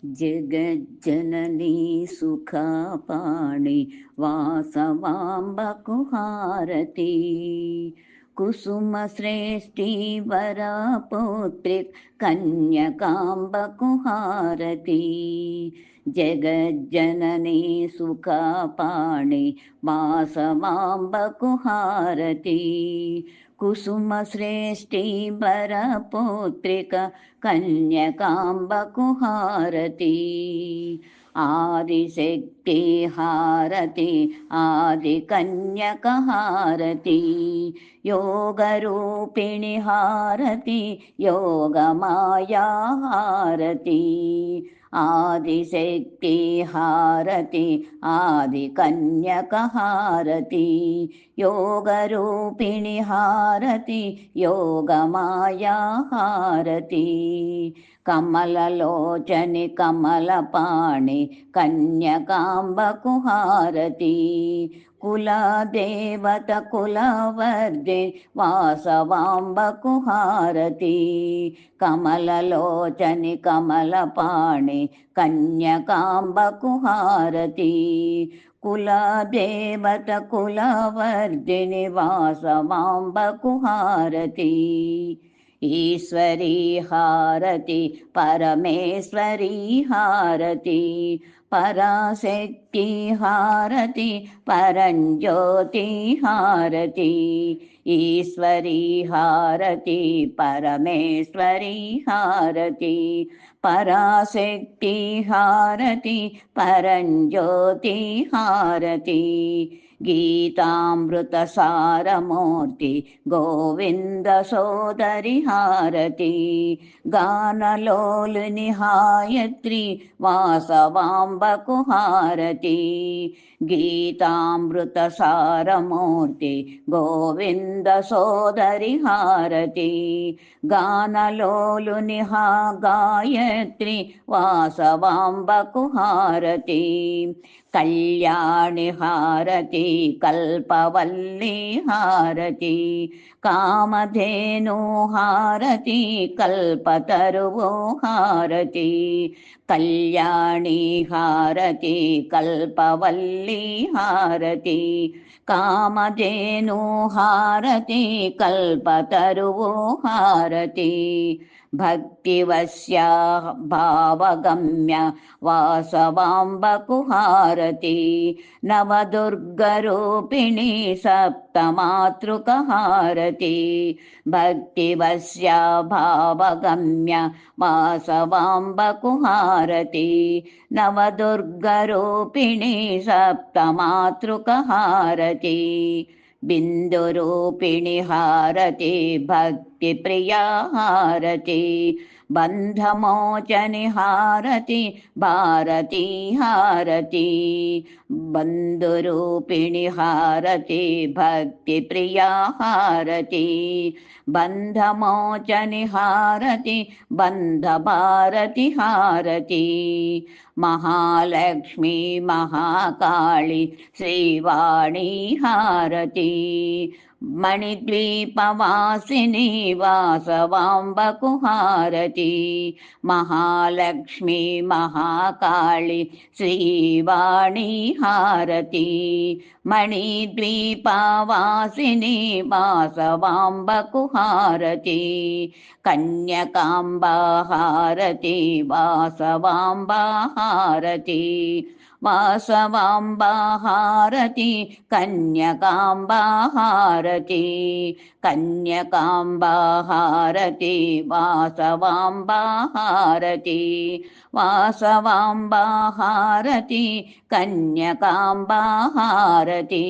जगज्जननी सुखापाणि वासवाम्बकु हारति कुसुमश्रेष्ठी वरपुत्रिक् कन्यकाम्बकु हारति जगज्जननी सुखापाणि वासवाम्बकु हारति कुसुमश्रेष्ठी वरपुत्रिक कन्यकाम्बकु हारति Adishakti हारति आदिकन्यक हारति योगरूपिणि हारति Yogmaya हारति Adishakti हारति आदिकन्यक हारति योगरूपिणि हारति Yogmaya हारति कमललोचनि कमलपाणि कन्यकाम्बकु हारति कुलदेवत कुलवर्धे वासवाम्बकु हारति कमललोचनि कमलपाणि कन्यकाम्बकु हारति कुलदेवत कुलवर्धिनि वासवाम्बकु हारति Ishwari हारति Parmeshwari हारति Parashakti हारति परञ्ज्योति हारति Ishwari हारति Parmeshwari हारति Parashakti हारति परञ्ज्योति हारति गीतामृतसारमूर्ति Govinda सोदरि हारति गानलोलुनि हायत्री वासवाम्बकु हारति गीतामृतसारमूर्ति Govinda सोदरि हारति गानलोलुनि Gayatri वासवाम्बकु हारति Kalyani हारति कल्पवल्ली हारति Kamadhenu हारति कल्पतरुवो हारति Kalyani हारति कल्पवल्ली हारति Kamadhenu हारति कल्पतरुवो हारति भक्तिवश्या भावगम्य वासवाम्बकु हारति नवदुर्गरूपिणी सप्तमातृक हारति भक्तिवश्या भावगम्य वासवाम्बकु हारति नवदुर्गरूपिणी सप्तमातृक हारति बिन्दुरूपिणि हारति Bhaktipriya हारति बन्धमोचनि हारति Bharati हारति बन्धुरूपिणि हारति Bhaktipriya हारति बन्धमोचनि हारति बन्धभारति हारति Mahalakshmi Mahakali Srivani हारति मणिद्वीपवासिनी वासवाम्बकु हारति Mahalakshmi Mahakali Srivani हारति मणिद्वीपवासिनी वासवाम्बकु हारति कन्यकाम्बा हारति वासवाम्बा हारति वासवाम्बा हारति कन्यकाम्बा हारति कन्यकाम्बा हारति वासवाम्बा हारति वासवाम्बा हारति कन्यकाम्बा हारति।